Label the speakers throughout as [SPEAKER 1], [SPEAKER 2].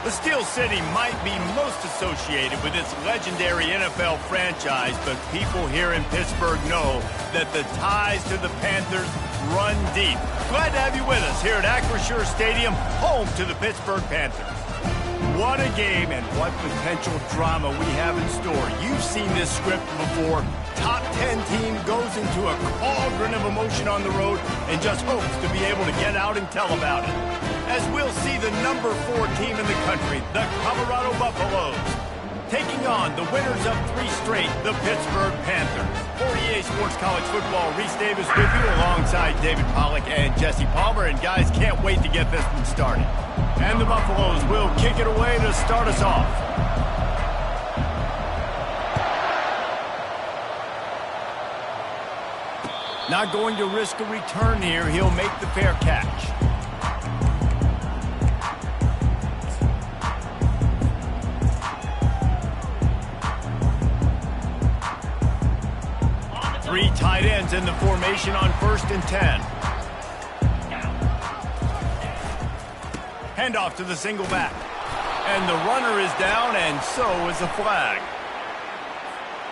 [SPEAKER 1] The Steel City might be most associated with its legendary NFL franchise, but people here in Pittsburgh know that the ties to the Panthers run deep. Glad to have you with us here at Acrisure Stadium, home to the Pittsburgh Panthers. What a game and what potential drama we have in store. You've seen this script before. Top 10 team goes into a cauldron of emotion on the road and just hopes to be able to get out and tell about it. As we'll see the number 4 team in the country, the Colorado Buffaloes, taking on the winners of 3 straight, the Pittsburgh Panthers. For EA Sports College Football, Reese Davis with you alongside David Pollack and Jesse Palmer. And guys, can't wait to get this one started. And the Buffaloes will kick it away to start us off. Not going to risk a return here. He'll make the fair catch. Three tight ends in the formation on 1st and 10. Handoff to the single back. And the runner is down, and so is the flag.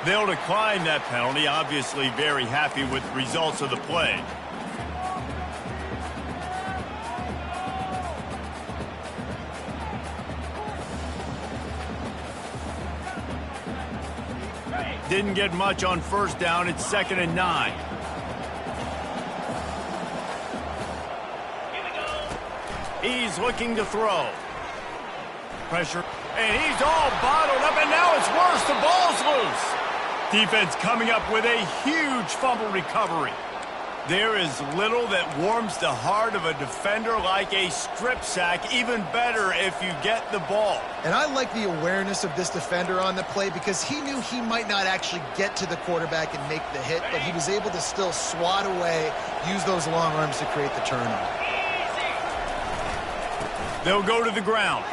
[SPEAKER 1] They'll decline that penalty, obviously very happy with the results of the play. Didn't get much on 1st down. It's 2nd and 9. He's looking to throw. Pressure. And he's all bottled up, and now it's worse. The ball's loose. Defense coming up with a huge fumble recovery. There is little that warms the heart of a defender like a strip sack. Even better if you get the ball.
[SPEAKER 2] And I like the awareness of this defender on the play because he knew he might not actually get to the quarterback and make the hit, but he was able to still swat away, use those long arms to create the turnover.
[SPEAKER 1] They'll go to the ground.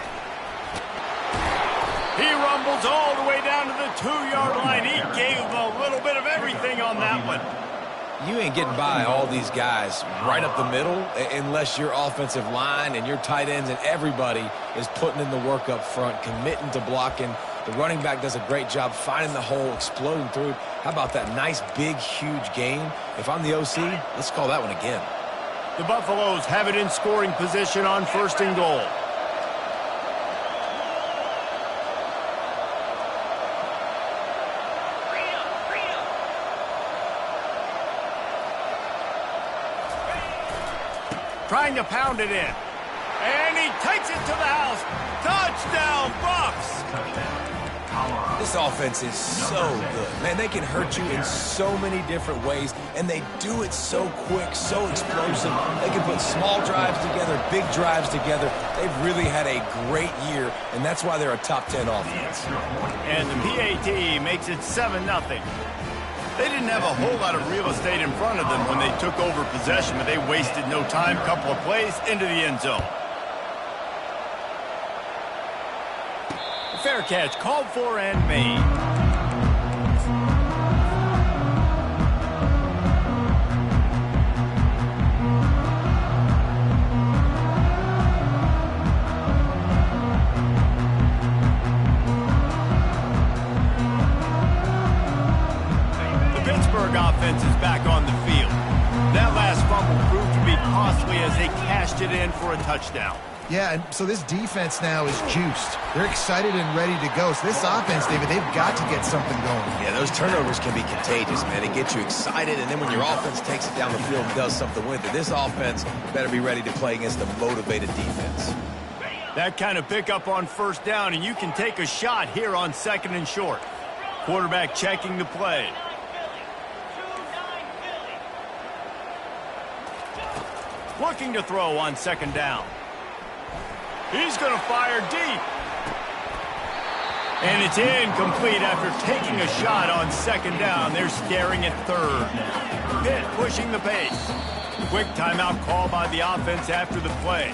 [SPEAKER 1] He rumbles all the way down to the 2-yard line. He gave him a little bit of everything on that one.
[SPEAKER 3] You ain't getting by all these guys right up the middle unless your offensive line and your tight ends and everybody is putting in the work up front, committing to blocking. The running back does a great job finding the hole, exploding through. How about that nice, big, huge gain? If I'm the OC, let's call that one again.
[SPEAKER 1] The Buffaloes have it in scoring position on 1st and goal. Trying to pound it in. And he takes it to the house. Touchdown, Buffs!
[SPEAKER 3] This offense is so good. Man, they can hurt you in so many different ways, and they do it so quick, so explosive. They can put small drives together, big drives together. They've really had a great year, and that's why they're a top 10 offense.
[SPEAKER 1] And the PAT makes it 7-0. They didn't have a whole lot of real estate in front of them when they took over possession, but they wasted no time. Couple of plays into the end zone. Fair catch called for and made. Offense is back on the field. That last fumble proved to be costly as they cashed it in for a touchdown.
[SPEAKER 2] Yeah, and so this defense now is juiced. They're excited and ready to go. So this offense, David, they've got to get something going.
[SPEAKER 3] Yeah, those turnovers can be contagious, man. It gets you excited, and then when your offense takes it down the field and does something with it, this offense better be ready to play against a motivated defense.
[SPEAKER 1] That kind of pickup on 1st down, and you can take a shot here on 2nd and short. Quarterback checking the play. Looking to throw on 2nd down. He's going to fire deep. And it's incomplete after taking a shot on 2nd down. They're staring at 3rd. Pitt pushing the pace. Quick timeout call by the offense after the play.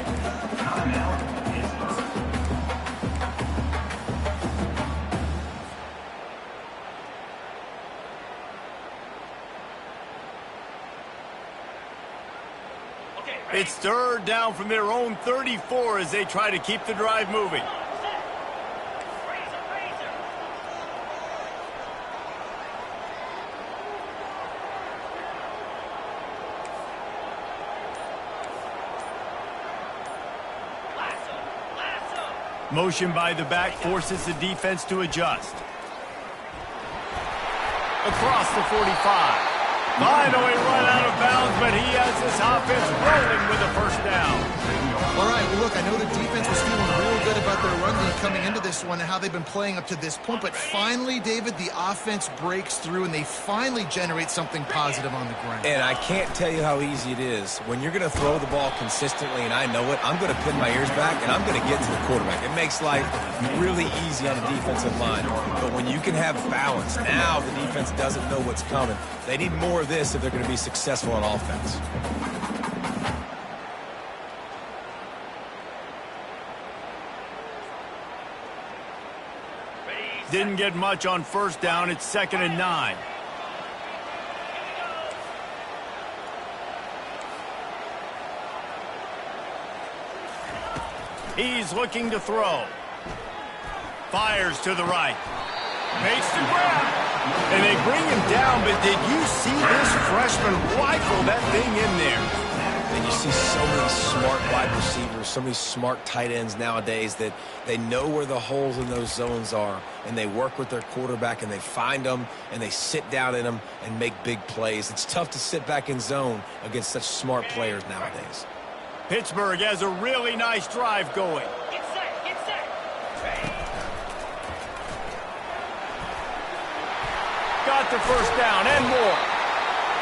[SPEAKER 1] It's 3rd down from their own 34 as they try to keep the drive moving. Motion by the back forces the defense to adjust. Across the 45. Finally run out of bounds, but he has this offense rolling with a first down.
[SPEAKER 2] All right, well, look, I know the defense was feeling real good about their run game coming into this one and how they've been playing up to this point, but finally, David, the offense breaks through and they finally generate something positive on the ground.
[SPEAKER 3] And I can't tell you how easy it is. When you're going to throw the ball consistently, and I know it, I'm going to pin my ears back and I'm going to get to the quarterback. It makes life really easy on the defensive line. But when you can have balance, now the defense doesn't know what's coming. They need more of this if they're going to be successful on offense.
[SPEAKER 1] Didn't get much on first down. It's 2nd and 9. He's looking to throw. Fires to the right. Makes the grab. And they bring him down, but did you see this freshman rifle that thing in there?
[SPEAKER 3] And you see so many smart wide receivers, so many smart tight ends nowadays that they know where the holes in those zones are, and they work with their quarterback, and they find them, and they sit down in them and make big plays. It's tough to sit back in zone against such smart players nowadays.
[SPEAKER 1] Pittsburgh has a really nice drive going.
[SPEAKER 4] Get set, get set.
[SPEAKER 1] Got the first down and more.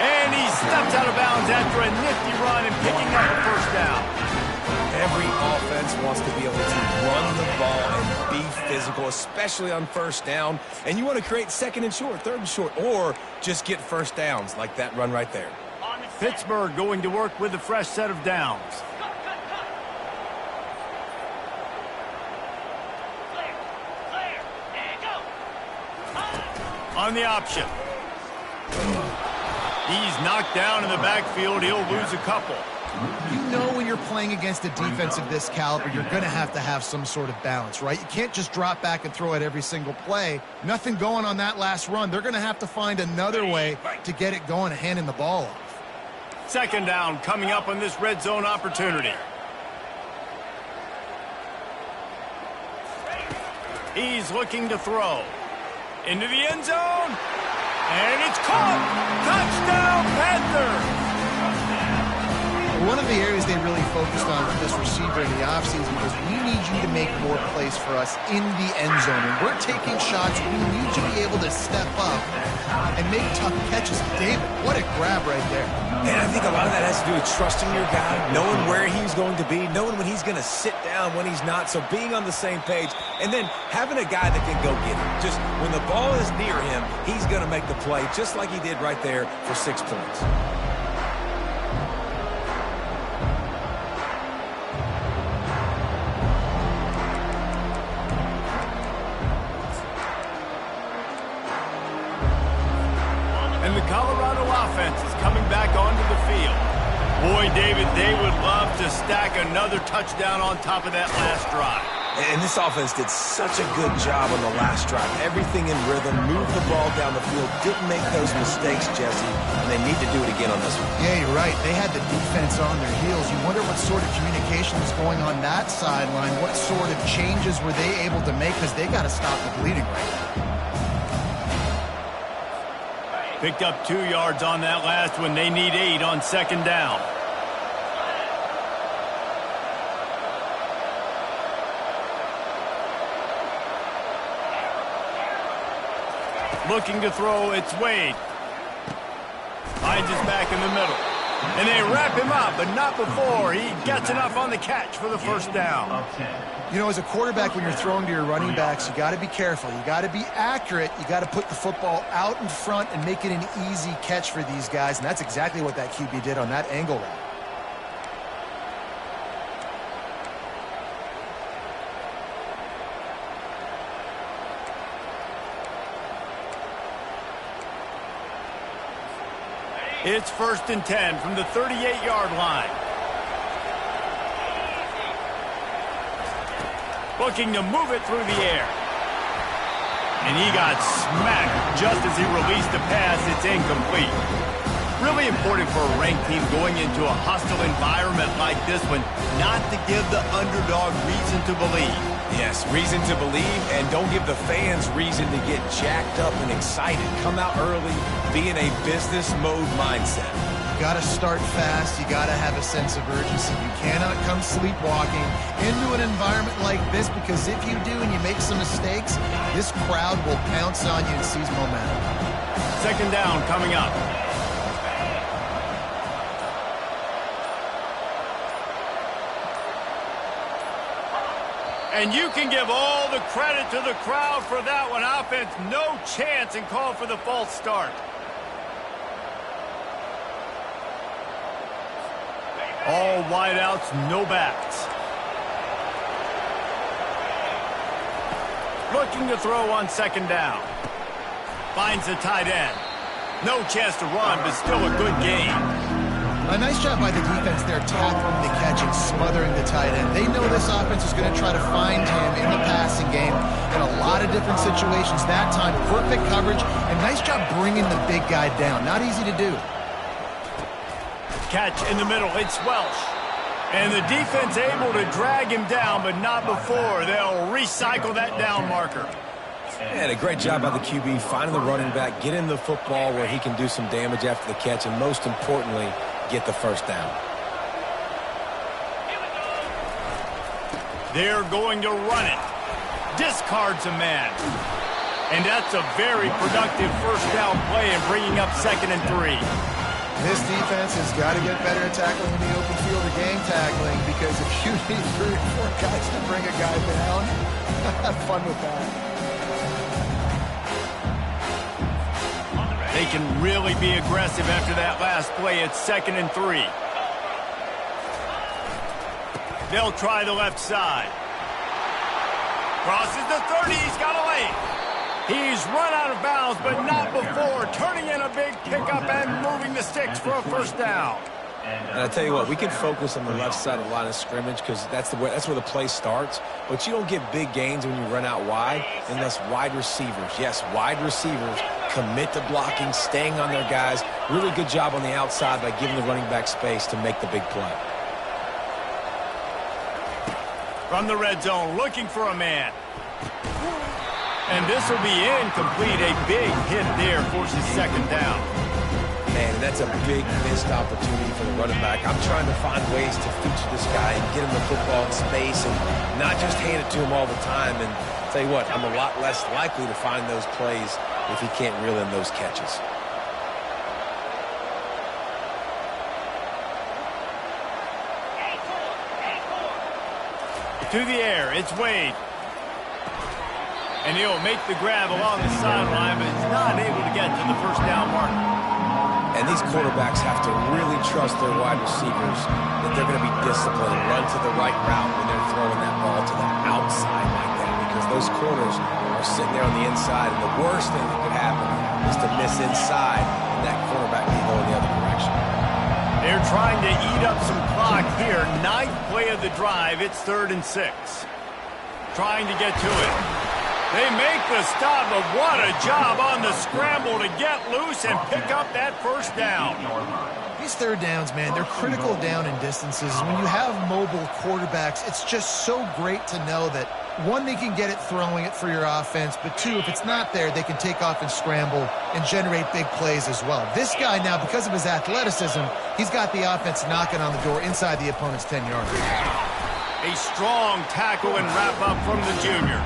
[SPEAKER 1] And he steps out of bounds after a nifty run and picking up a first down.
[SPEAKER 3] Every offense wants to be able to run the ball and be physical, especially on first down. And you want to create 2nd and short, 3rd and short, or just get first downs like that run right there.
[SPEAKER 1] Pittsburgh going to work with a fresh set of downs. On the option. He's knocked down in the backfield. He'll lose a couple.
[SPEAKER 2] You know when you're playing against a defense of this caliber, you're going to have some sort of balance, right? You can't just drop back and throw it every single play. Nothing going on that last run. They're going to have to find another way to get it going and handing the ball off.
[SPEAKER 1] 2nd down coming up on this red zone opportunity. He's looking to throw. Into the end zone. And it's caught. Touchdown, Panthers.
[SPEAKER 2] One of the areas they really focused on with this receiver in the offseason was we need you to make more plays for us in the end zone. And we're taking shots. We need you to be able to step up and make tough catches. David, what a grab right there.
[SPEAKER 3] And I think a lot of that has to do with trusting your guy, knowing where he's going to be, knowing when he's going to sit down, when he's not. So being on the same page, and then having a guy that can go get it. Just when the ball is near him, he's going to make the play, just like he did right there for 6 points.
[SPEAKER 1] And the Colorado offense is coming back onto the field. Boy, David, they would love to stack another touchdown on top of that last drive.
[SPEAKER 3] And this offense did such a good job on the last drive. Everything in rhythm, moved the ball down the field, didn't make those mistakes, Jesse, and they need to do it again on this one.
[SPEAKER 2] Yeah, you're right. They had the defense on their heels. You wonder what sort of communication was going on that sideline. What sort of changes were they able to make, because they got to stop the bleeding right now.
[SPEAKER 1] Picked up 2 yards on that last one. They need 8 on 2nd down. Looking to throw, it's Wade. Finds his back in the middle. And they wrap him up, but not before he gets enough on the catch for the first down.
[SPEAKER 2] You know, as a quarterback, when you're throwing to your running backs, you got to be careful. You got to be accurate. You got to put the football out in front and make it an easy catch for these guys, and that's exactly what that QB did on that angle route.
[SPEAKER 1] It's 1st and 10 from the 38-yard line. Looking to move it through the air. And he got smacked just as he released the pass. It's incomplete. Really important for a ranked team going into a hostile environment like this one not to give the underdog reason to believe.
[SPEAKER 3] Yes, reason to believe, and don't give the fans reason to get jacked up and excited. Come out early, be in a business mode mindset.
[SPEAKER 2] You got to start fast. You got to have a sense of urgency. You cannot come sleepwalking into an environment like this, because if you do and you make some mistakes, this crowd will pounce on you and seize momentum.
[SPEAKER 1] Second down coming up. And you can give all the credit to the crowd for that one. Offense, no chance, and call for the false start. All wideouts, no backs. Looking to throw on second down. Finds the tight end. No chance to run, but still a good game.
[SPEAKER 2] A nice job by the defense there, tackling the catch and smothering the tight end. They know this offense is going to try to find him in the passing game in a lot of different situations. That time, perfect coverage, and nice job bringing the big guy down. Not easy to do.
[SPEAKER 1] Catch in the middle, it's Welsh. And the defense able to drag him down, but not before. They'll recycle that down marker.
[SPEAKER 3] And a great job by the QB finding the running back, getting the football where he can do some damage after the catch, and most importantly, get the first down.
[SPEAKER 1] They're going to run it. Discards a man. And that's a very productive first down play and bringing up 2nd and 3.
[SPEAKER 2] This defense has got to get better at tackling in the open field or game tackling, because if you need 3 or 4 guys to bring a guy down, have fun with that.
[SPEAKER 1] They can really be aggressive after that last play. It's 2nd and 3. They'll try the left side. Crosses the 30. He's got a lane. He's run out of bounds, but not before. Turning in a big pickup and moving the sticks for a first down.
[SPEAKER 3] And I tell you what, we can focus on the left side of the line of scrimmage, because that's where the play starts. But you don't get big gains when you run out wide unless wide receivers, yes, wide receivers, commit to blocking, staying on their guys. Really good job on the outside by giving the running back space to make the big play.
[SPEAKER 1] From the red zone, looking for a man. And this will be incomplete. A big hit there forces 2nd down.
[SPEAKER 3] Man, that's a big missed opportunity for the running back. I'm trying to find ways to feature this guy and get him the football in space and not just hand it to him all the time. And I'll tell you what, I'm a lot less likely to find those plays if he can't reel in those catches.
[SPEAKER 1] To the air, it's Wade. And he'll make the grab along the sideline, but he's not able to get to the first down marker.
[SPEAKER 3] And these quarterbacks have to really trust their wide receivers that they're going to be disciplined and run to the right route when they're throwing that ball to the outside like that, because those corners are sitting there on the inside, and the worst thing that could happen is to miss inside and that quarterback can go in the other direction.
[SPEAKER 1] They're trying to eat up some clock here. 9th play of the drive. It's 3rd and 6. Trying to get to it. They make the stop, but what a job on the scramble to get loose and pick up that first down.
[SPEAKER 2] These third downs, man, they're critical down in distances. When you have mobile quarterbacks, it's just so great to know that, one, they can get it throwing it for your offense, but two, if it's not there, they can take off and scramble and generate big plays as well. This guy now, because of his athleticism, he's got the offense knocking on the door inside the opponent's 10-yard line.
[SPEAKER 1] A strong tackle and wrap-up from the junior.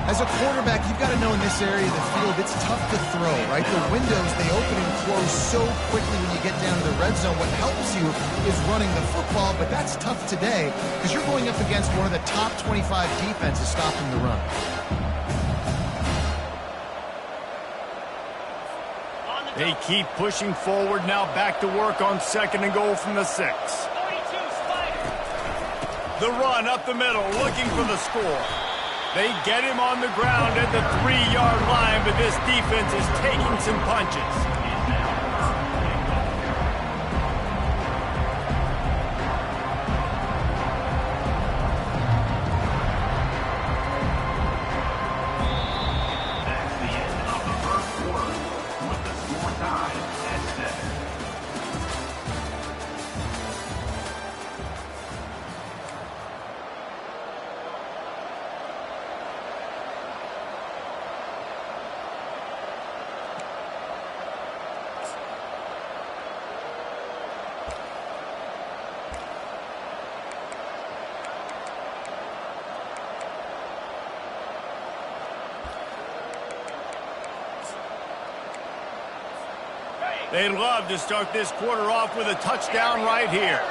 [SPEAKER 2] As a quarterback, you've got to know in this area of the field, it's tough to throw, right? The windows, they open and close so quickly when you get down to the red zone. What helps you is running the football, but that's tough today because you're going up against one of the top 25 defenses stopping the run.
[SPEAKER 1] They keep pushing forward, now back to work on 2nd and goal from the 6. The run up the middle, looking for the score. They get him on the ground at the 3-yard line, but this defense is taking some punches. They'd love to start this quarter off with a touchdown right here.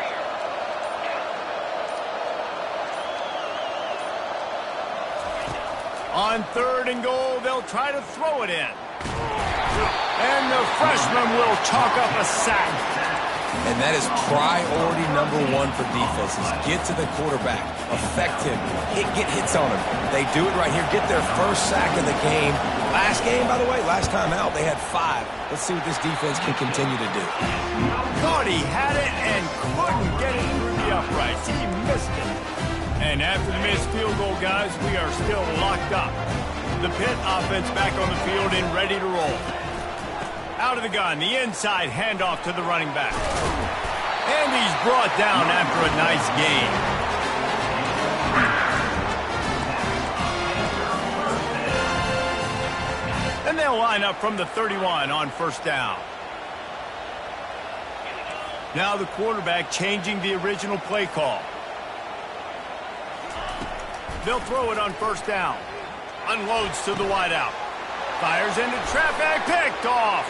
[SPEAKER 1] On 3rd and goal, they'll try to throw it in. And the freshman will chalk up a sack.
[SPEAKER 3] And that is priority #1 for defenses. Get to the quarterback. Affect him. Get hits on him. They do it right here. Get their first sack of the game. Last game, by the way, last time out, they had 5. Let's see what this defense can continue to do.
[SPEAKER 1] Thought he had it and couldn't get it through the uprights. He missed it. And after the missed field goal, guys, we are still locked up. The Pitt offense back on the field and ready to roll. Out of the gun, the inside handoff to the running back. And he's brought down after a nice gain. And they'll line up from the 31 on 1st down. Now the quarterback changing the original play call. They'll throw it on 1st down. Unloads to the wideout. Fires into traffic, picked off.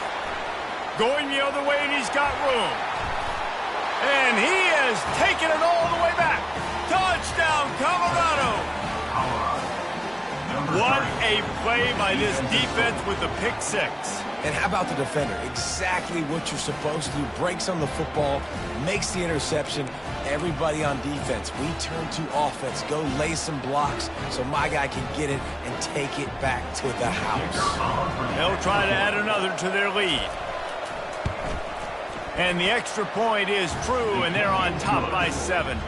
[SPEAKER 1] Going the other way, and he's got room. And he has taken it all the way back. Touchdown, Colorado. What a play by this defense with the pick 6.
[SPEAKER 3] And how about the defender? Exactly what you're supposed to do. Breaks on the football, makes the interception. Everybody on defense, we turn to offense. Go lay some blocks so my guy can get it and take it back to the house.
[SPEAKER 1] They'll try to add another to their lead. And the extra point is true, and they're on top by 7.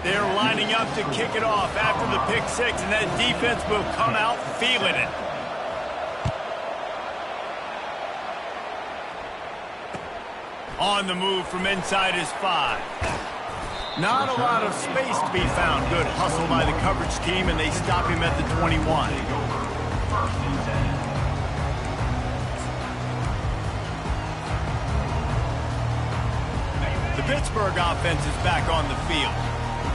[SPEAKER 1] They're lining up to kick it off after the pick 6, and that defense will come out feeling it. On the move from inside is 5. Not a lot of space to be found. Good hustle by the coverage team, and they stop him at the 21. The Pittsburgh offense is back on the field.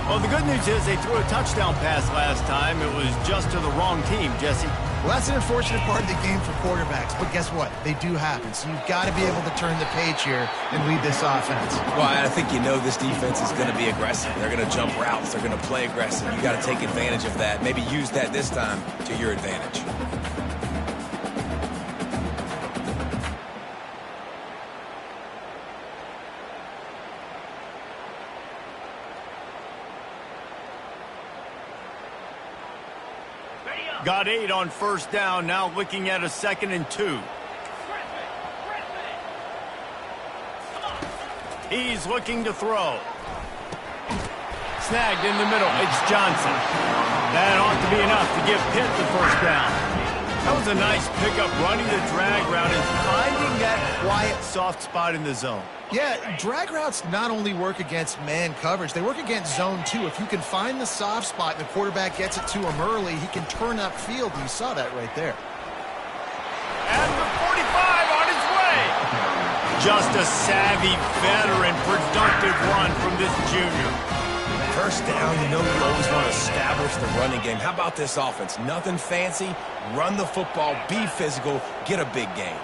[SPEAKER 1] Well, the good news is they threw a touchdown pass last time. It was just to the wrong team, Jesse.
[SPEAKER 2] Well, that's an unfortunate part of the game for quarterbacks, but guess what? They do happen, so you've got to be able to turn the page here and lead this offense.
[SPEAKER 3] Well, I think you know this defense is going to be aggressive. They're going to jump routes. They're going to play aggressive. You got to take advantage of that. Maybe use that this time to your advantage.
[SPEAKER 1] Got 8 on 1st down, now looking at a 2nd and 2. He's looking to throw. Snagged in the middle, it's Johnson. That ought to be enough to give Pitt the 1st down. That was a nice pickup, running the drag route and finding that quiet, soft spot in the zone.
[SPEAKER 2] Yeah, drag routes not only work against man coverage, they work against zone too. If you can find the soft spot and the quarterback gets it to him early, he can turn upfield, and you saw that right there.
[SPEAKER 1] And the 45 on his way. Just a savvy, veteran, productive run from this junior.
[SPEAKER 3] 1st down, you know you always want to establish the running game. How about this offense? Nothing fancy. Run the football, be physical, get a big gain.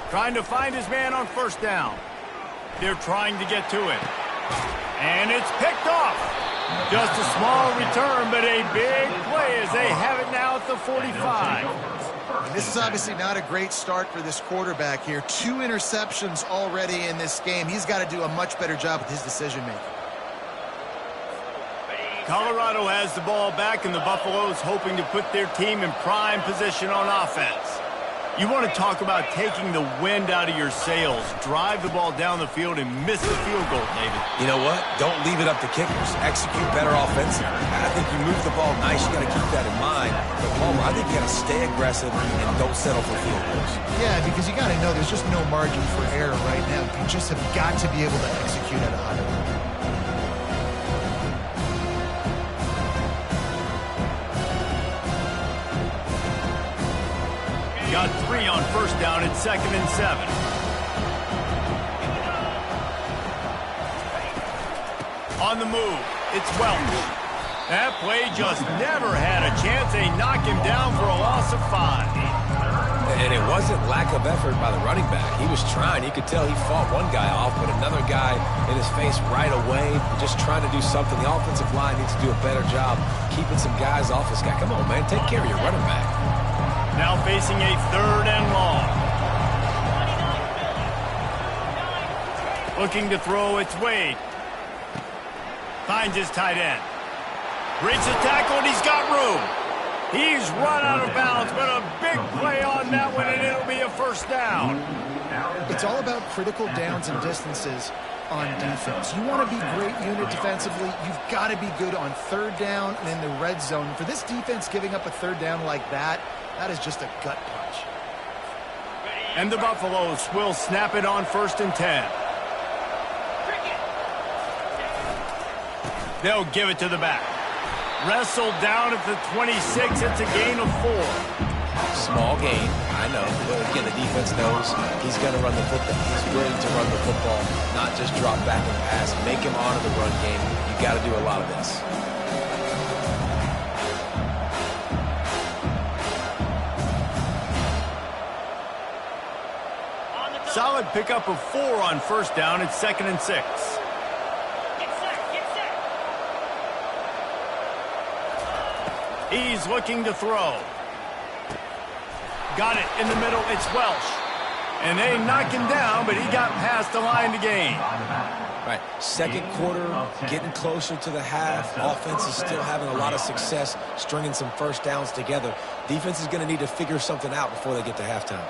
[SPEAKER 1] Trying to find his man on 1st down. They're trying to get to it. And it's picked off. Just a small return, but a big play as they have it now at the 45.
[SPEAKER 2] And this is obviously not a great start for this quarterback here. 2 interceptions already in this game. He's got to do a much better job with his decision-making.
[SPEAKER 1] Colorado has the ball back, and the Buffaloes hoping to put their team in prime position on offense. You want to talk about taking the wind out of your sails. Drive the ball down the field and miss the field goal, David.
[SPEAKER 3] You know what? Don't leave it up to kickers. Execute better offensively. I think you move the ball nice. You got to keep that in mind. But, Palmer, I think you got to stay aggressive and don't settle for field goals.
[SPEAKER 2] Yeah, because you got to know there's just no margin for error right now. You just have got to be able to execute at a high level.
[SPEAKER 1] Got 3 on 1st down at 2nd and 7. On the move, it's Welch. That play just never had a chance. They knock him down for a loss of 5.
[SPEAKER 3] And it wasn't lack of effort by the running back. He was trying. You could tell he fought one guy off, but another guy in his face right away, just trying to do something. The offensive line needs to do a better job keeping some guys off this guy. Come on, man. Take care of your running back.
[SPEAKER 1] Now facing a 3rd and long. Looking to throw, it's Wade. Finds his tight end. Breaks the tackle, and he's got room. He's run out of bounds, but a big play on that one, and it'll be a 1st down.
[SPEAKER 2] It's all about critical downs and distances on defense. You want to be great unit defensively. You've got to be good on 3rd down and in the red zone. For this defense giving up a 3rd down like that, that is just a gut punch.
[SPEAKER 1] And the Buffaloes will snap it on 1st and 10. They'll give it to the back. Wrestled down at the 26. It's a gain of 4.
[SPEAKER 3] Small gain, I know. But again, the defense knows he's going to run the football. He's ready to run the football, not just drop back and pass. Make him honor the run game. You got to do a lot of this.
[SPEAKER 1] Solid pickup of 4 on 1st down. It's 2nd and 6. He's looking to throw. Got it in the middle. It's Welsh. And they knock him down, but he got past the line to gain.
[SPEAKER 3] Right. 2nd quarter, getting closer to the half. Offense is still having a lot of success stringing some 1st downs together. Defense is going to need to figure something out before they get to halftime.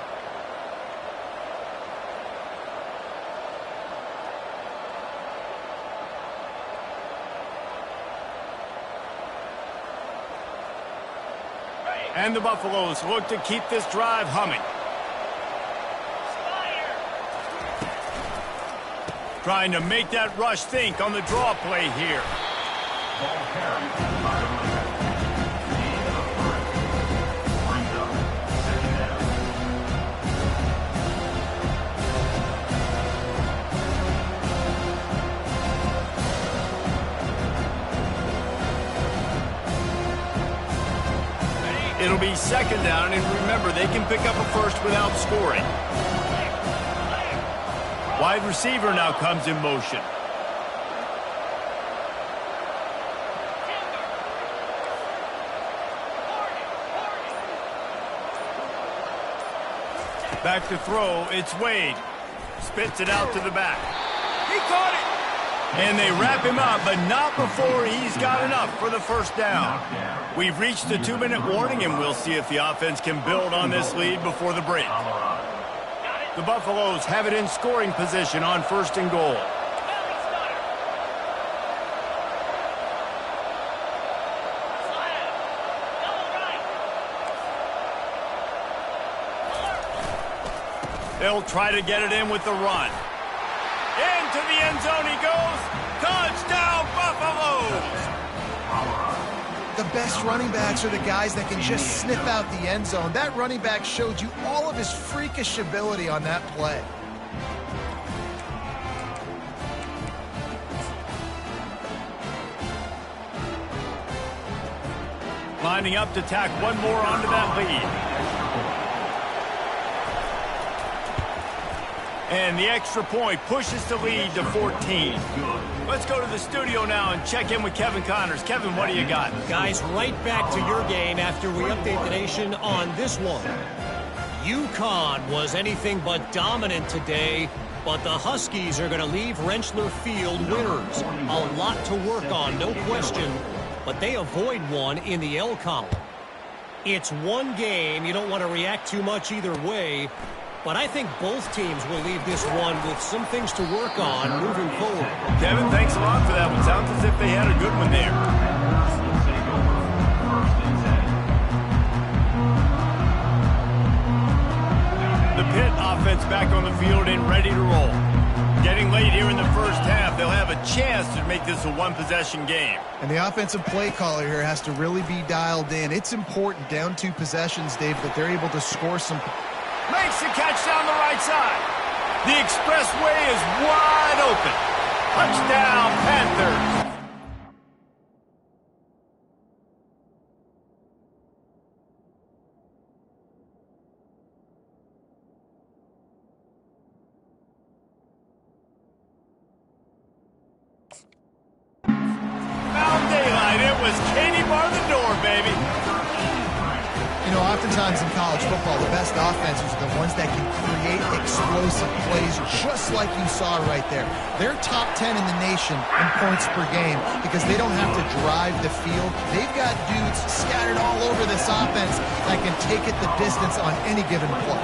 [SPEAKER 1] And the Buffaloes look to keep this drive humming. Trying to make that rush think on the draw play here. It'll be 2nd down, and remember, they can pick up a 1st without scoring. Wide receiver now comes in motion. Back to throw, it's Wade. Spits it out to the back. He caught it! And they wrap him up, but not before he's got enough for the 1st down. We've reached the 2-minute warning, and we'll see if the offense can build on this lead before the break. The Buffaloes have it in scoring position on 1st and goal. They'll try to get it in with the run. Into the end zone he goes. Touchdown, Buffaloes!
[SPEAKER 2] The best running backs are the guys that can just sniff out the end zone. That running back showed you all of his freakish ability on that play.
[SPEAKER 1] Lining up to tack one more onto that lead. And the extra point pushes the lead to 14. Let's go to the studio now and check in with Kevin Connors. Kevin, what do you got?
[SPEAKER 4] Guys, right back to your game after we update the nation on this one. UConn was anything but dominant today, but the Huskies are going to leave Rentschler Field winners. A lot to work on, no question, but they avoid one in the L column. It's one game. You don't want to react too much either way. But I think both teams will leave this one with some things to work on moving forward.
[SPEAKER 1] Kevin, thanks a lot for that one. Sounds as if they had a good one there. The Pitt offense back on the field and ready to roll. Getting late here in the 1st half, they'll have a chance to make this a one-possession game.
[SPEAKER 2] And the offensive play caller here has to really be dialed in. It's important down 2 possessions, Dave, that they're able to score some.
[SPEAKER 1] Makes the catch down the right side. The expressway is wide open. Touchdown, Panthers.
[SPEAKER 2] know, oftentimes in college football, the best offenses are the ones that can create explosive plays, just like you saw right there. They're top 10 in the nation in points per game because they don't have to drive the field. They've got dudes scattered all over this offense that can take it the distance on any given play.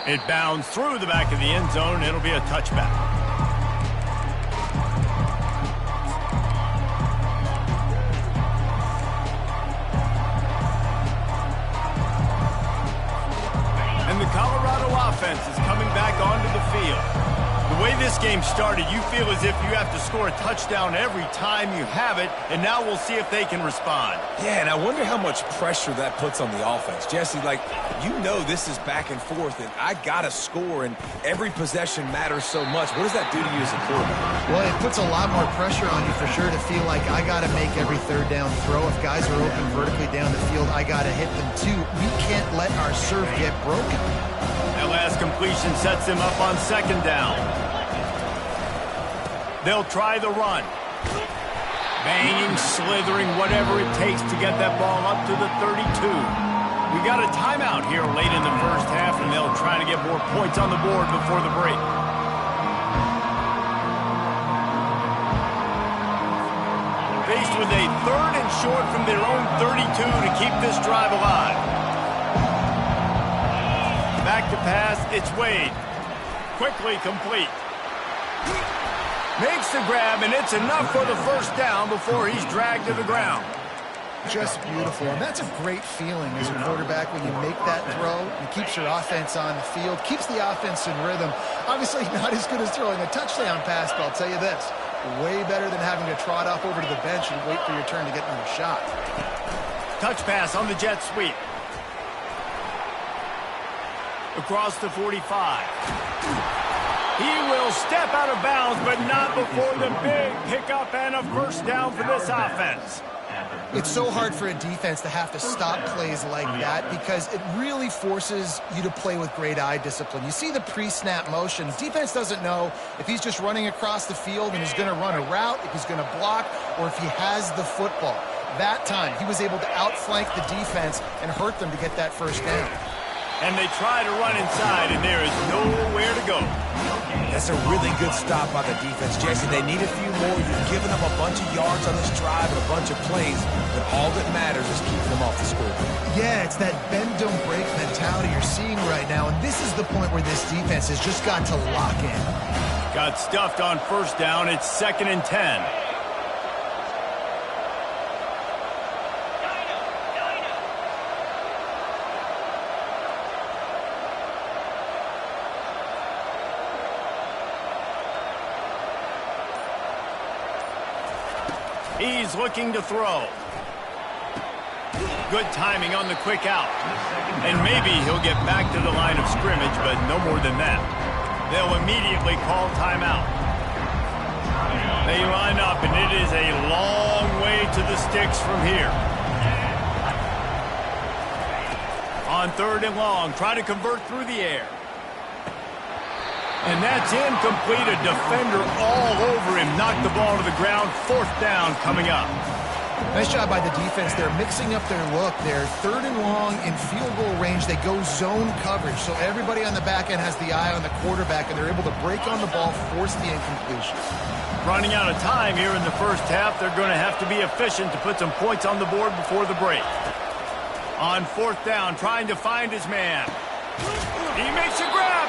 [SPEAKER 1] It bounds through the back of the end zone. It'll be a touchback. And the Colorado offense is coming back onto the field. The way this game started, you feel as if you have to score a touchdown every time you have it, and now we'll see if they can respond.
[SPEAKER 3] Yeah, and I wonder how much pressure that puts on the offense. Jesse, like, you know this is back and forth, and I got to score, and every possession matters so much. What does that do to you as a quarterback?
[SPEAKER 2] Well, it puts a lot more pressure on you for sure to feel like I got to make every third down throw. If guys are open vertically down the field, I got to hit them too. We can't let our serve get broken.
[SPEAKER 1] That last completion sets them up on second down. They'll try the run. Banging, slithering, whatever it takes to get that ball up to the 32. We got a timeout here late in the first half, and they'll try to get more points on the board before the break. Faced with a third and short from their own 32 to keep this drive alive. Back to pass, it's Wade. Quickly complete. Makes the grab, and it's enough for the first down before he's dragged to the ground.
[SPEAKER 2] Just beautiful, and that's a great feeling as a quarterback when you make that throw. It keeps your offense on the field, keeps the offense in rhythm. Obviously not as good as throwing a touchdown pass, but I'll tell you this, way better than having to trot off over to the bench and wait for your turn to get another shot.
[SPEAKER 1] Touch pass on the jet sweep. Across the 45. He will step out of bounds, but not before the big pickup and a first down for this offense.
[SPEAKER 2] It's so hard for a defense to have to stop plays like that because it really forces you to play with great eye discipline. You see the pre-snap motion. Defense doesn't know if he's just running across the field and he's going to run a route, if he's going to block, or if he has the football. That time, he was able to outflank the defense and hurt them to get that first down.
[SPEAKER 1] And they try to run inside, and there is nowhere to go.
[SPEAKER 3] That's a really good stop by the defense, Jesse. They need a few more. You've given them a bunch of yards on this drive and a bunch of plays, but all that matters is keeping them off the scoreboard.
[SPEAKER 2] Yeah, it's that bend, don't break mentality you're seeing right now, and this is the point where this defense has just got to lock in.
[SPEAKER 1] Got stuffed on first down. It's 2nd and 10. He's looking to throw. Good timing on the quick out. And maybe he'll get back to the line of scrimmage, but no more than that. They'll immediately call timeout. They line up, and it is a long way to the sticks from here. On 3rd and long, try to convert through the air. And that's incomplete. A defender all over him. Knocked the ball to the ground. 4th down coming up.
[SPEAKER 2] Nice job by the defense. They're mixing up their look. They're 3rd and long in field goal range. They go zone coverage. So everybody on the back end has the eye on the quarterback, and they're able to break on the ball, force the incompletion.
[SPEAKER 1] Running out of time here in the first half. They're going to have to be efficient to put some points on the board before the break. On 4th down, trying to find his man. He makes a grab.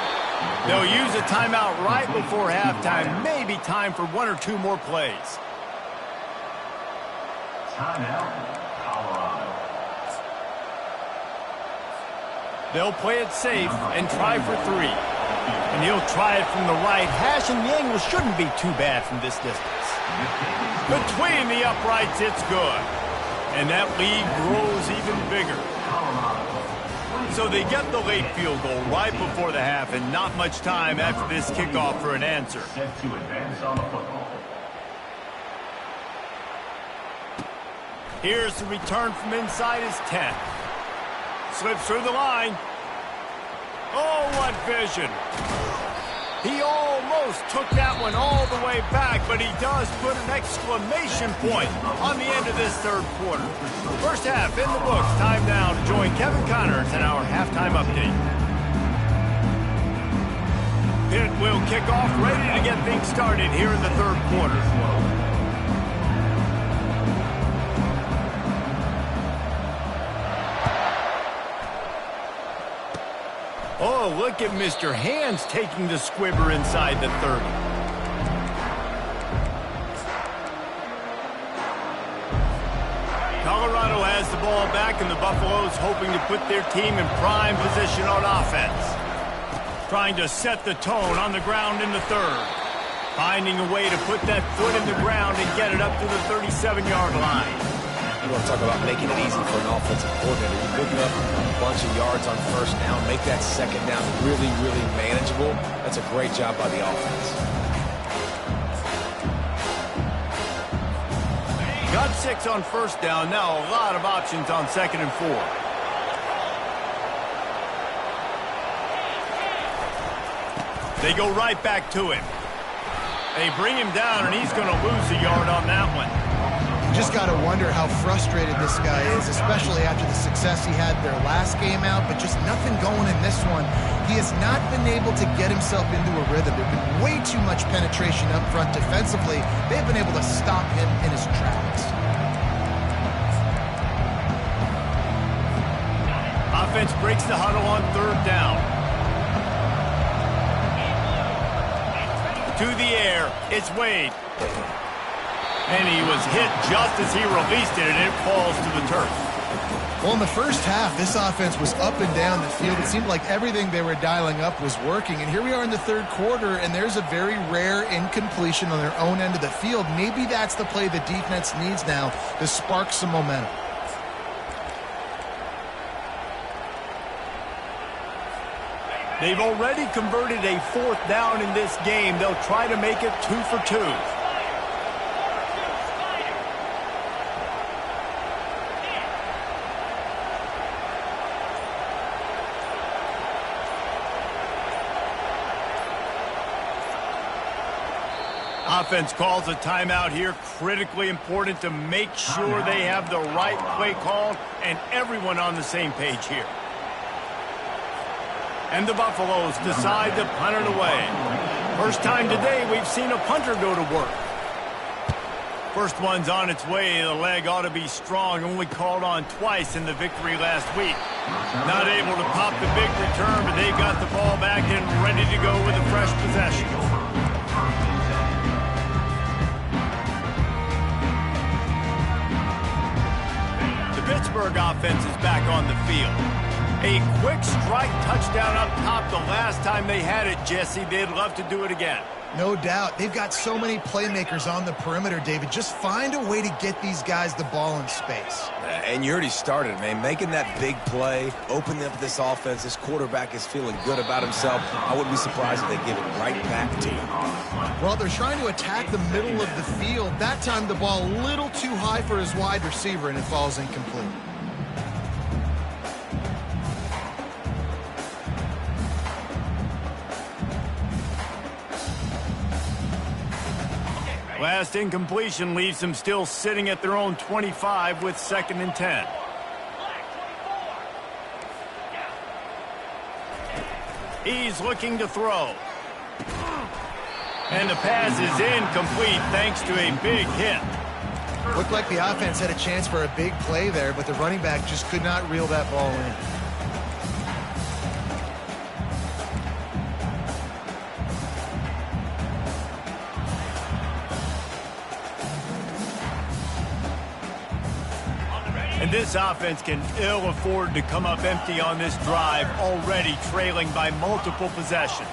[SPEAKER 1] They'll use a timeout right before halftime. Maybe time for 1 or 2 more plays.
[SPEAKER 5] Timeout, Colorado.
[SPEAKER 1] They'll play it safe and try for 3. And he'll try it from the right. Hashing the angle shouldn't be too bad from this distance. Between the uprights, it's good. And that lead grows even bigger. So they get the late field goal right before the half, and not much time after this kickoff for an answer.
[SPEAKER 5] Set to advance on the football.
[SPEAKER 1] Here's the return from inside his 10. Slips through the line. Oh, what vision. He almost took that one all the way back, but he does put an exclamation point on the end of this third quarter. First half in the books. Time now to join Kevin Connors in our halftime update. Pitt will kick off, ready to get things started here in the third quarter. Oh, look at Mr. Hands taking the squibber inside the 30. Colorado has the ball back, and the Buffaloes hoping to put their team in prime position on offense. Trying to set the tone on the ground in the third. Finding a way to put that foot in the ground and get it up to the 37-yard line.
[SPEAKER 3] You want to talk about making it easy for an offensive coordinator. You're picking up a bunch of yards on first down. Make that second down really, really manageable. That's a great job by the offense.
[SPEAKER 1] Got 6 on first down. Now a lot of options on 2nd and 4. They go right back to him. They bring him down, and he's going to lose a yard on that one.
[SPEAKER 2] Just got to wonder how frustrated this guy is, especially after the success he had their last game out, but just nothing going in this one. He has not been able to get himself into a rhythm. There's been way too much penetration up front defensively. They've been able to stop him in his tracks.
[SPEAKER 1] Offense breaks the huddle on 3rd down. To the air, it's Wade. And he was hit just as he released it, and it falls to the turf.
[SPEAKER 2] Well, in the first half, this offense was up and down the field. It seemed like everything they were dialing up was working. And here we are in the third quarter, and there's a very rare incompletion on their own end of the field. Maybe that's the play the defense needs now to spark some momentum.
[SPEAKER 1] They've already converted a 4th down in this game. They'll try to make it 2 for 2. Offense calls a timeout here. Critically important to make sure they have the right play called and everyone on the same page here. And the Buffaloes decide to punt it away. First time today we've seen a punter go to work. First one's on its way. The leg ought to be strong. Only called on twice in the victory last week. Not able to pop the big return, but they got the ball back and ready to go with a fresh possession. Pittsburgh offense is back on the field. A quick strike touchdown up top the last time they had it, Jesse. They'd love to do it again.
[SPEAKER 2] No doubt. They've got so many playmakers on the perimeter, David. Just find a way to get these guys the ball in space.
[SPEAKER 3] And you already started, man. Making that big play, opening up this offense. This quarterback is feeling good about himself. I wouldn't be surprised if they give it right back to him.
[SPEAKER 2] Well, they're trying to attack the middle of the field. That time the ball a little too high for his wide receiver, and it falls incomplete.
[SPEAKER 1] Last incompletion leaves them still sitting at their own 25 with 2nd and 10. He's looking to throw. And the pass is incomplete thanks to a big hit.
[SPEAKER 2] Looked like the offense had a chance for a big play there, but the running back just could not reel that ball in.
[SPEAKER 1] And this offense can ill afford to come up empty on this drive, already trailing by multiple possessions.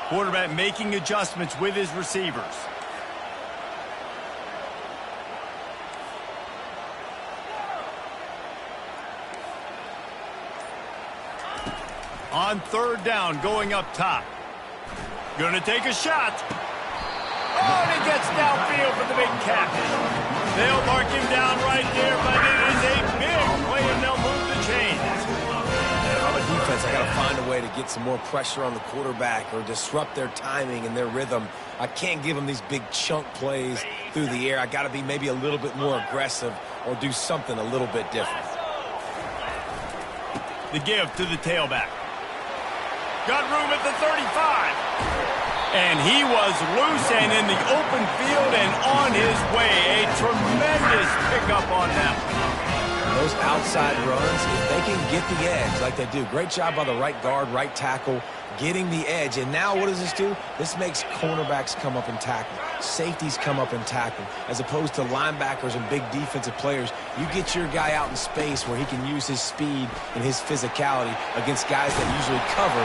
[SPEAKER 1] Quarterback making adjustments with his receivers. On 3rd down, going up top. Gonna take a shot. Oh, and he gets downfield for the big catch. They'll mark him down right there, but it is a big play, and they'll move the chains.
[SPEAKER 3] From a defense, I got to find a way to get some more pressure on the quarterback or disrupt their timing and their rhythm. I can't give them these big chunk plays through the air. I got to be maybe a little bit more aggressive or do something a little bit different.
[SPEAKER 1] The give to the tailback. Got room at the 35. And he was loose and in the open field and on his way. A tremendous pickup on that one.
[SPEAKER 3] Those outside runs, if they can get the edge like they do, great job by the right guard, right tackle, getting the edge. And now what does this do? This makes cornerbacks come up and tackle. Safeties come up and tackle. As opposed to linebackers and big defensive players, you get your guy out in space where he can use his speed and his physicality against guys that usually cover.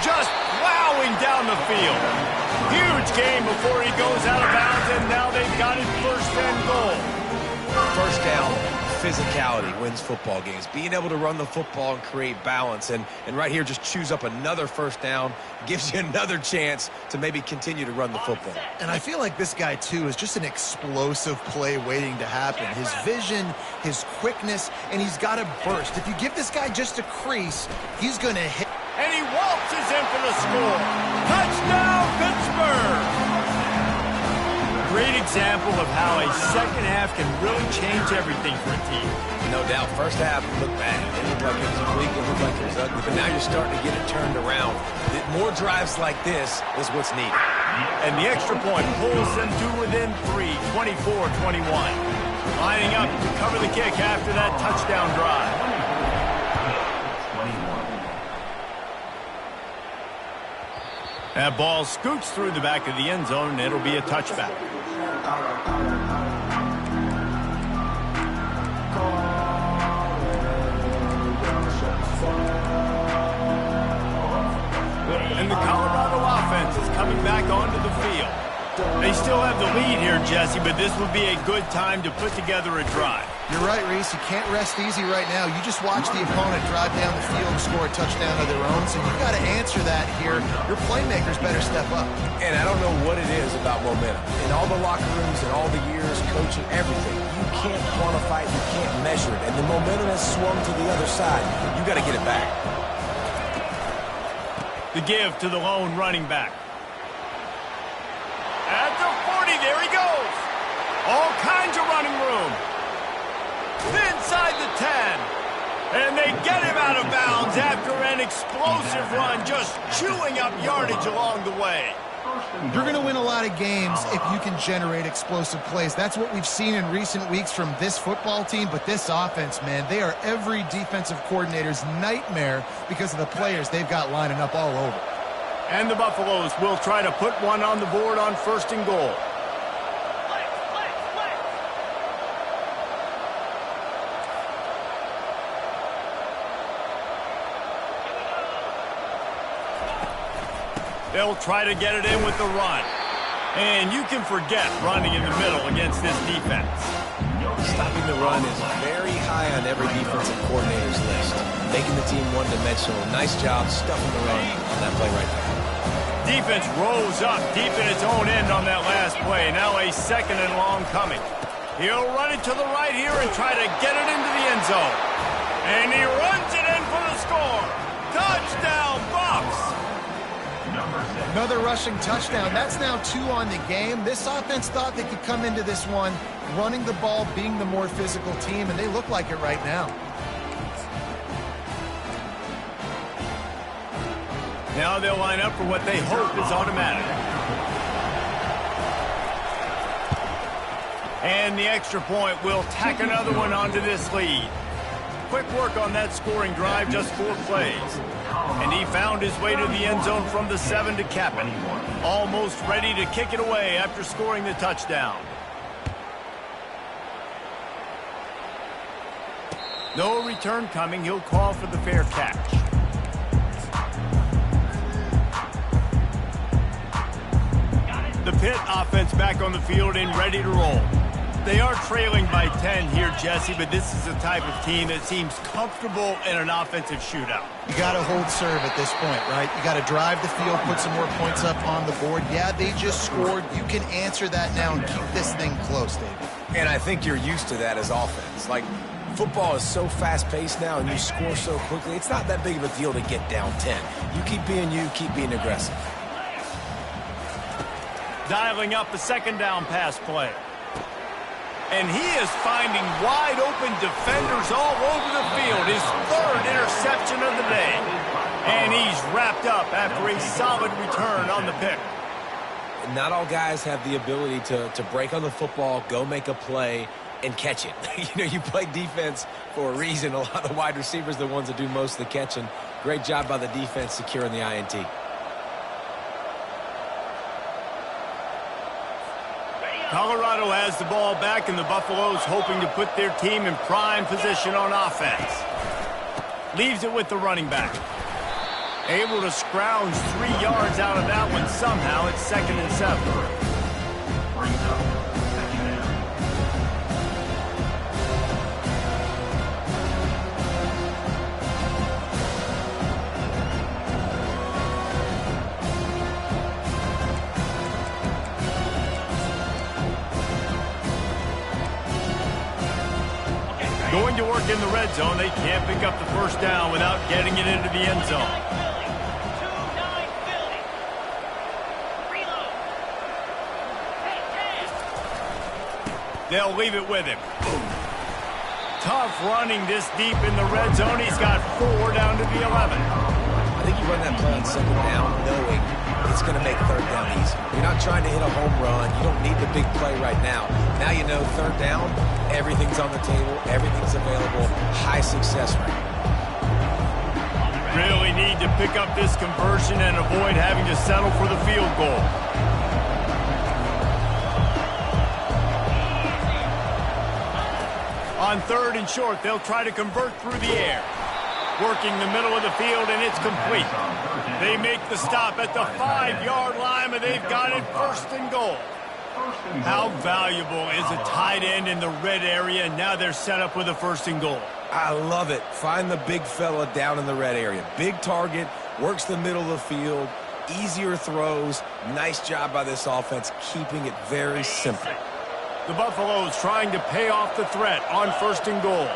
[SPEAKER 1] Just plowing down the field. Huge game before he goes out of bounds, and now they've got it first and goal.
[SPEAKER 3] First down. Physicality wins football games. Being able to run the football and create balance. And right here, just choose up another first down. Gives you another chance to maybe continue to run the football.
[SPEAKER 2] And I feel like this guy, too, is just an explosive play waiting to happen. His vision, his quickness, and he's got a burst. If you give this guy just a crease, he's going to hit.
[SPEAKER 1] And he waltzes in for the score. Touchdown, Pittsburgh! Great example of how a second half can really change everything for a team.
[SPEAKER 3] No doubt, first half looked bad. It looked like it was weak, it looked like it was ugly, but now you're starting to get it turned around. More drives like this is what's needed.
[SPEAKER 1] And the extra point pulls them to within 3, 24-21. Lining up to cover the kick after that touchdown drive. That ball scoots through the back of the end zone, and it'll be a touchback. And the Colorado offense is coming back onto the field. They still have the lead here, Jesse, but this would be a good time to put together a drive.
[SPEAKER 2] You're right, Reese. You can't rest easy right now. You just watch the opponent drive down the field and score a touchdown of their own, so you've got to answer that here. Your playmakers better step up.
[SPEAKER 3] And I don't know what it is about momentum. In all the locker rooms and all the years, coaching, everything, you can't quantify it, you can't measure it. And the momentum has swung to the other side. You got to get it back.
[SPEAKER 1] The give to the lone running back. At the 40, there he goes. All kinds of running room. Inside the 10. And they get him out of bounds after an explosive run, just chewing up yardage along the way.
[SPEAKER 2] You're going to win a lot of games if you can generate explosive plays. That's what we've seen in recent weeks from this football team, but this offense, man, they are every defensive coordinator's nightmare because of the players they've got lining up all over.
[SPEAKER 1] And the Buffaloes will try to put one on the board on first and goal. They'll try to get it in with the run. And you can forget running in the middle against this defense.
[SPEAKER 3] Stopping the run is very high on every defensive coordinator's list. Making the team one-dimensional. Nice job stuffing the run on that play right there.
[SPEAKER 1] Defense rose up deep in its own end on that last play. Now a second and long coming. He'll run it to the right here and try to get it into the end zone. And he runs it in for the score. Touchdown, Bucs!
[SPEAKER 2] Another rushing touchdown. That's now 2 on the game. This offense thought they could come into this one running the ball, being the more physical team, and they look like it right now.
[SPEAKER 1] Now they'll line up for what they hope is automatic. And the extra point will tack another one onto this lead. Quick work on that scoring drive, just 4 plays. And he found his way to the end zone from the 7 to cap it. Almost ready to kick it away after scoring the touchdown. No return coming. He'll call for the fair catch. The Pitt offense back on the field and ready to roll. They are trailing by 10 here, Jesse, but this is the type of team that seems comfortable in an offensive shootout.
[SPEAKER 2] You got to hold serve at this point, right? You got to drive the field, put some more points up on the board. Yeah, they just scored. You can answer that now and keep this thing close, David.
[SPEAKER 3] And I think you're used to that as offense. Like, Football is so fast-paced now, and you score so quickly, it's not that big of a deal to get down 10. You keep being you, keep being aggressive.
[SPEAKER 1] Dialing up the second down pass play. And he is finding wide-open defenders all over the field. His third interception of the day. And he's wrapped up after a solid return on the pick.
[SPEAKER 3] Not all guys have the ability to break on the football, go make a play, and catch it. You play defense for a reason. A lot of the wide receivers are the ones that do most of the catching. Great job by the defense securing the INT.
[SPEAKER 1] Colorado has the ball back, and the Buffaloes hoping to put their team in prime position on offense. Leaves it with the running back. Able to scrounge 3 yards out of that one somehow. It's 2nd and 7. Going to work in the red zone. They can't pick up the first down without getting it into the end zone. They'll leave it with him. Tough running this deep in the red zone. He's got 4 down to the 11.
[SPEAKER 3] I think you run that play on second down knowing it's going to make third down easy. You're not trying to hit a home run. You don't need the big play right now. Now you know third down, everything's on the table, everything's available, high success rate.
[SPEAKER 1] Really need to pick up this conversion and avoid having to settle for the field goal. On 3rd and short, they'll try to convert through the air. Working the middle of the field, and it's complete. They make the stop at the 5-yard line, but they've got it 1st and goal. How valuable is a tight end in the red area? Now they're set up with a 1st and goal.
[SPEAKER 3] I love it. Find the big fella down in the red area. Big target, works the middle of the field, easier throws. Nice job by this offense, keeping it very simple.
[SPEAKER 1] The Buffaloes trying to pay off the threat on 1st and goal.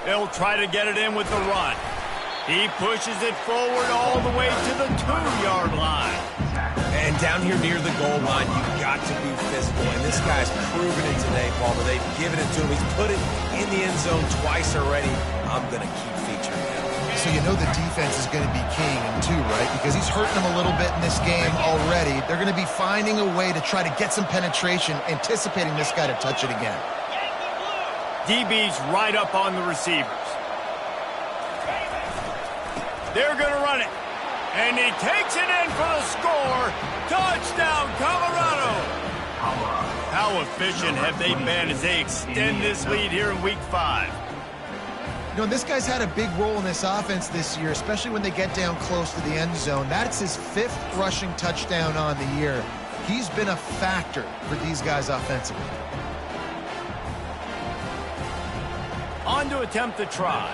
[SPEAKER 1] They'll try to get it in with the run. He pushes it forward all the way to the 2-yard line.
[SPEAKER 3] And down here near the goal line, you've got to be physical. And this guy's proven it today, Palmer. They've given it to him. He's put it in the end zone twice already. I'm going to keep featuring him.
[SPEAKER 2] So you know the defense is going to be keying him too, right? Because he's hurting them a little bit in this game already. They're going to be finding a way to try to get some penetration, anticipating this guy to touch it again.
[SPEAKER 1] DB's right up on the receivers. They're going to run it. And he takes it in for the score. Touchdown, Colorado. How efficient have they been as they extend this lead here in Week 5?
[SPEAKER 2] This guy's had a big role in this offense this year, especially when they get down close to the end zone. That's his 5th rushing touchdown on the year. He's been a factor for these guys offensively.
[SPEAKER 1] On to attempt the try.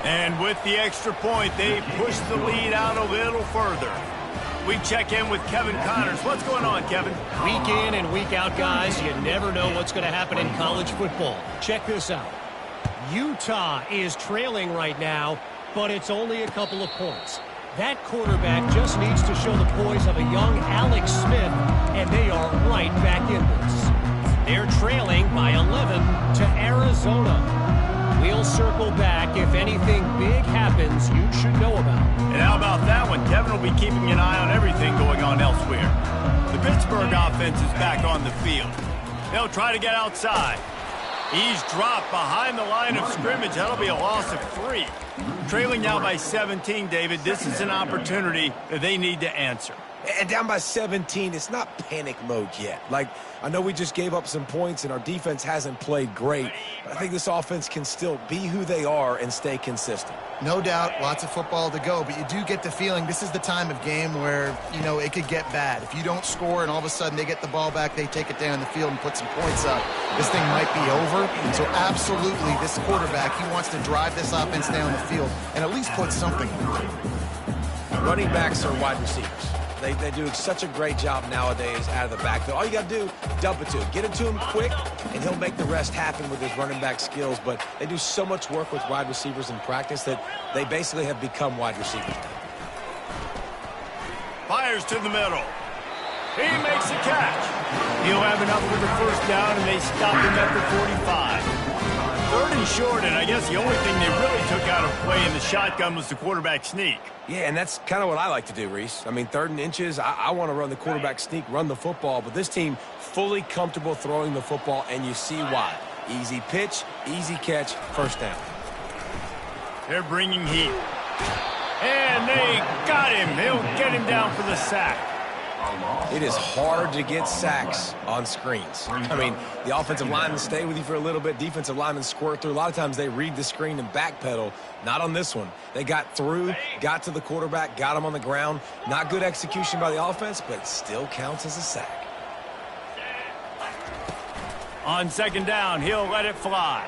[SPEAKER 1] And with the extra point, they push the lead out a little further. We check in with Kevin Connors. What's going on, Kevin?
[SPEAKER 4] Week in and week out, guys, you never know what's going to happen in college football. Check this out. Utah is trailing right now, but it's only a couple of points. That quarterback just needs to show the poise of a young Alex Smith, and they are right back in this. They're trailing by 11 to Arizona. We'll circle back if anything big happens you should know about.
[SPEAKER 1] And how about that one? Kevin will be keeping an eye on everything going on elsewhere. The Pittsburgh offense is back on the field. They'll try to get outside. He's dropped behind the line of scrimmage. That'll be a loss of 3. Trailing now by 17, David. This is an opportunity that they need to answer.
[SPEAKER 3] And down by 17, it's not panic mode yet. Like, I know we just gave up some points and our defense hasn't played great, but I think this offense can still be who they are and stay consistent.
[SPEAKER 2] No doubt, lots of football to go, but you do get the feeling this is the time of game where, it could get bad. If you don't score and all of a sudden they get the ball back, they take it down the field and put some points up, this thing might be over. So absolutely, this quarterback, he wants to drive this offense down the field and at least put something on it.
[SPEAKER 3] Running backs are wide receivers. They do such a great job nowadays out of the backfield. All you got to do, dump it to him. Get it to him quick, and he'll make the rest happen with his running back skills. But they do so much work with wide receivers in practice that they basically have become wide receivers.
[SPEAKER 1] Fires to the middle. He makes the catch. He'll have enough for the first down, and they stop him at the 45. 3rd and short, and I guess the only thing they really took out of play in the shotgun was the quarterback sneak.
[SPEAKER 3] Yeah, and that's kind of what I like to do, Reese. I mean, 3rd and inches, I want to run the quarterback sneak, run the football, but this team fully comfortable throwing the football, and you see why. Easy pitch, easy catch, first down.
[SPEAKER 1] They're bringing heat. And they got him. He'll get him down for the sack.
[SPEAKER 3] It is hard to get sacks on screens. I mean, the offensive linemen stay with you for a little bit. Defensive linemen squirt through. A lot of times they read the screen and backpedal. Not on this one. They got through, got to the quarterback, got him on the ground. Not good execution by the offense, but it still counts as a sack.
[SPEAKER 1] On 2nd down, he'll let it fly.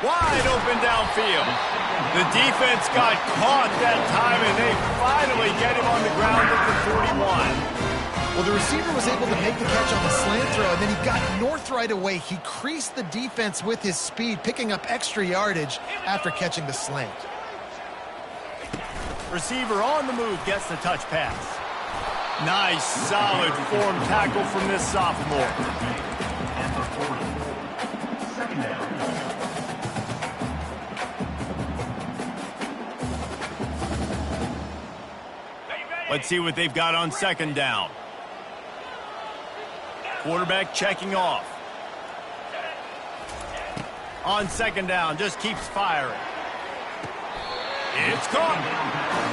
[SPEAKER 1] Wide open downfield. The defense got caught that time, and they finally get him on the ground at the 41.
[SPEAKER 2] Well, the receiver was able to make the catch on the slant throw, and then he got north right away. He creased the defense with his speed, picking up extra yardage after catching the slant.
[SPEAKER 1] Receiver on the move gets the touch pass. Nice, solid form tackle from this sophomore. Let's see what they've got on 2nd down. Quarterback checking off. On 2nd down, just keeps firing. It's caught.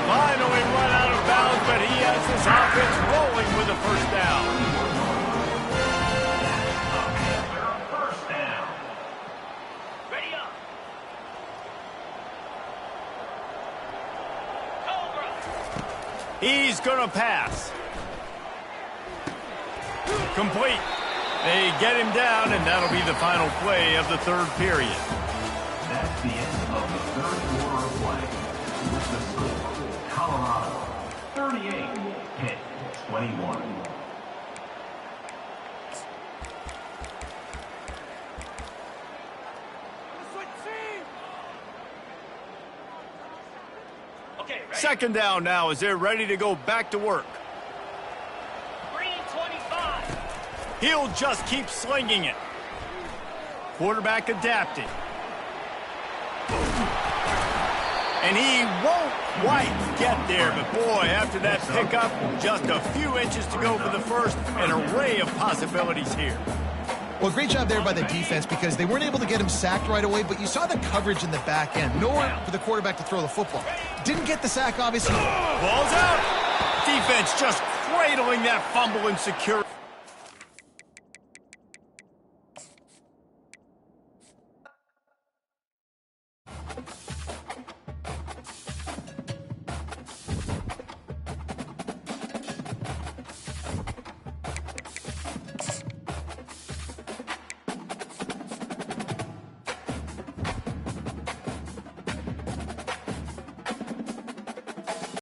[SPEAKER 1] Finally run out of bounds, but he has his offense rolling with a first down.
[SPEAKER 5] First down.
[SPEAKER 1] Ready up. He's going to pass. Complete. They get him down, and that'll be the final play of the 3rd period.
[SPEAKER 5] That's the end of the 3rd quarter of play. With the score, Colorado 38, Pitt 21.
[SPEAKER 1] Second down now as they're ready to go back to work.
[SPEAKER 4] 3:25.
[SPEAKER 1] He'll just keep slinging it. Quarterback adapting. And he won't quite get there, but boy, after that pickup, just a few inches to go for the first. An array of possibilities here.
[SPEAKER 2] Well, great job there by the defense because they weren't able to get him sacked right away, but you saw the coverage in the back end. Nowhere for the quarterback to throw the football. Didn't get the sack, obviously.
[SPEAKER 1] Ball's out. Defense just cradling that fumble and secure.